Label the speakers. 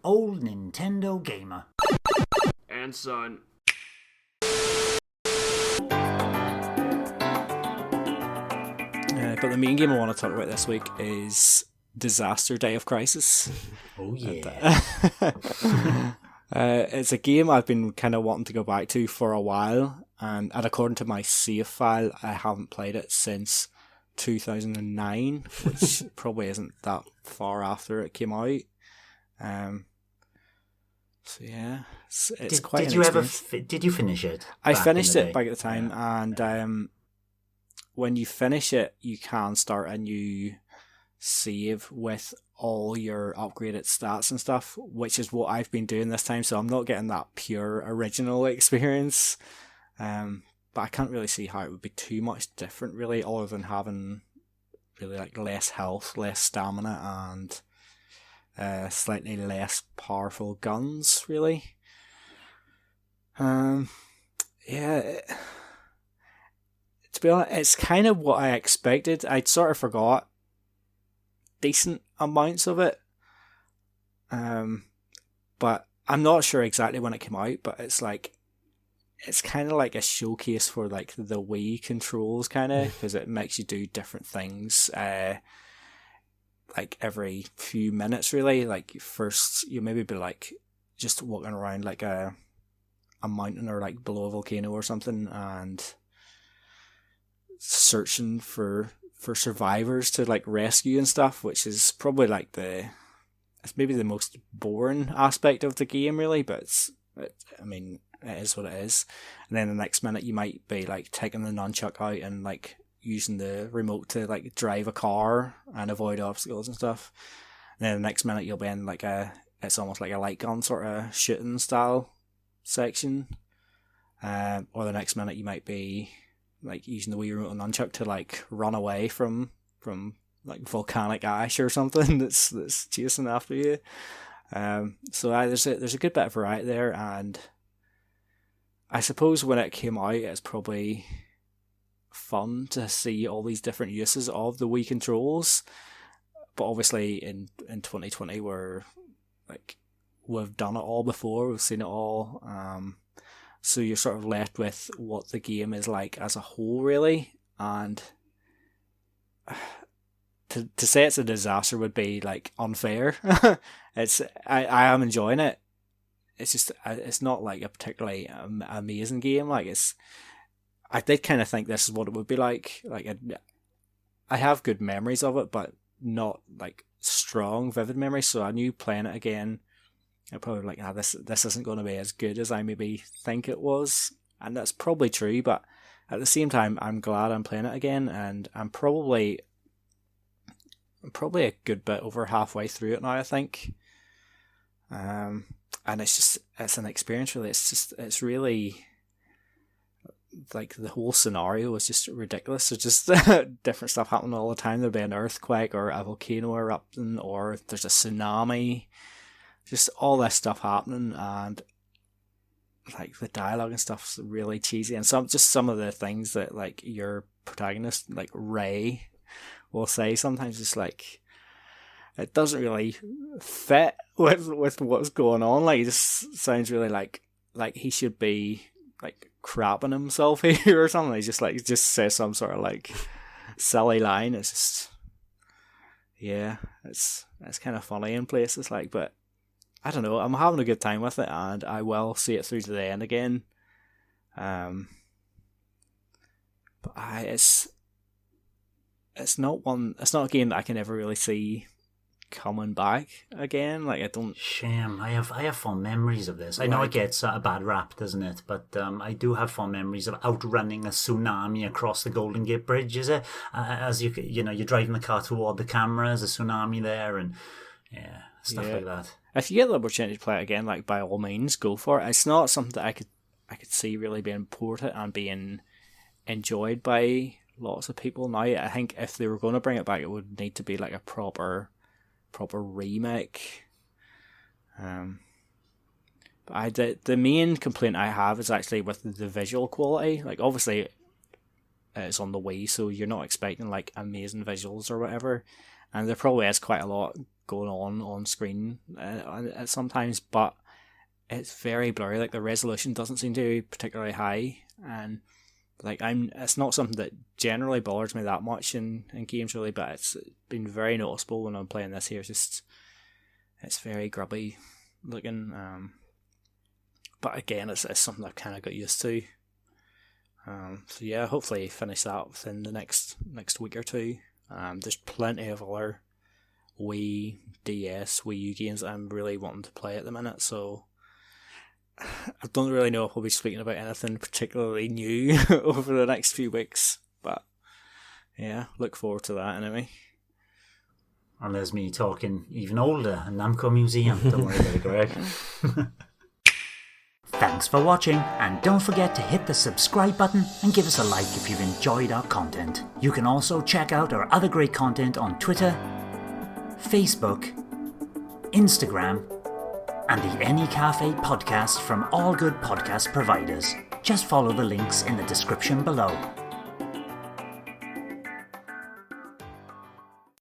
Speaker 1: old Nintendo gamer.
Speaker 2: And son.
Speaker 3: But the main game I want to talk about this week is Disaster Day of Crisis.
Speaker 1: Oh yeah.
Speaker 3: It's a game I've been kind of wanting to go back to for a while, and according to my save file, I haven't played it since 2009, which probably isn't that far after it came out. So yeah, it's quite.
Speaker 1: Did you ever? Did you finish it?
Speaker 3: I finished it back at the time, and when you finish it, you can start a new save with all your upgraded stats and stuff, which is what I've been doing this time. So I'm not getting that pure original experience. But I can't really see how it would be too much different, really, other than having really like less health, less stamina, and slightly less powerful guns, really. Yeah. To be honest, it's kind of what I expected. I'd sort of forgot decent amounts of it. But I'm not sure exactly when it came out, but it's kind of like a showcase for like the Wii controls, kind of, because it makes you do different things like every few minutes, really. Like first you maybe be like just walking around like a mountain or like below a volcano or something, and searching for survivors to like rescue and stuff, which is probably like it's maybe the most boring aspect of the game, really, but it is what it is. And then the next minute you might be like taking the nunchuck out and like using the remote to like drive a car and avoid obstacles and stuff. And then the next minute you'll be in like it's almost like a light gun sort of shooting style section. Or the next minute you might be like using the Wii remote and nunchuck to like run away from like volcanic ash or something that's chasing after you. So there's a good bit of variety there, and I suppose when it came out, it's probably fun to see all these different uses of the Wii controls. But obviously in 2020 we've done it all before, we've seen it all. So you're sort of left with what the game is like as a whole, really. And to say it's a disaster would be like unfair. I am enjoying it. It's just it's not like a particularly amazing game. Like I did kind of think this is what it would be like. Like I have good memories of it, but not like strong, vivid memories. So I knew playing it again, I'm probably like, this isn't going to be as good as I maybe think it was, and that's probably true. But at the same time, I'm glad I'm playing it again, and I'm probably a good bit over halfway through it now, I think. And it's an experience, really. It's really like the whole scenario is just ridiculous. There's just different stuff happening all the time. There'll be an earthquake or a volcano erupting, or there's a tsunami. Just all this stuff happening, and like the dialogue and stuff's really cheesy, and some of the things that like your protagonist, like Ray, will say sometimes, just like it doesn't really fit with what's going on. Like it just sounds really like he should be like crapping himself here or something. He just says some sort of like silly line. It's just, yeah, it's kind of funny in places, like, but I don't know, I'm having a good time with it, and I will see it through to the end again. But it's not a game that I can ever really see coming back again. Like I don't.
Speaker 1: Shame. I have fond memories of this. I know it gets a bad rap, doesn't it? But I do have fond memories of outrunning a tsunami across the Golden Gate Bridge. Is it? As you're driving the car toward the camera, there's a tsunami there, and stuff like that.
Speaker 3: If you get the opportunity to play it again, like by all means, go for it. It's not something that I could see really being ported and being enjoyed by lots of people now. I think if they were going to bring it back, it would need to be like a proper remake. But the main complaint I have is actually with the visual quality. Like obviously it's on the Wii, so you're not expecting like amazing visuals or whatever, and there probably is quite a lot going on screen at sometimes, but it's very blurry. Like the resolution doesn't seem to be particularly high, and like it's not something that generally bothers me that much in games really, but it's been very noticeable when I'm playing this here. It's very grubby looking, but again, it's something I've kind of got used to. So yeah, hopefully finish that within the next week or two. There's plenty of other Wii, DS, Wii U games that I'm really wanting to play at the minute, so I don't really know if we'll be speaking about anything particularly new over the next few weeks, but yeah, look forward to that anyway.
Speaker 1: And there's me talking even older, a Namco Museum. Don't worry about it, Greg. Thanks for watching, and don't forget to hit the subscribe button and give us a like if you've enjoyed our content. You can also check out our other great content on Twitter, Facebook, Instagram, and the N-E Café podcast from all good podcast providers. Just follow the links in the description below.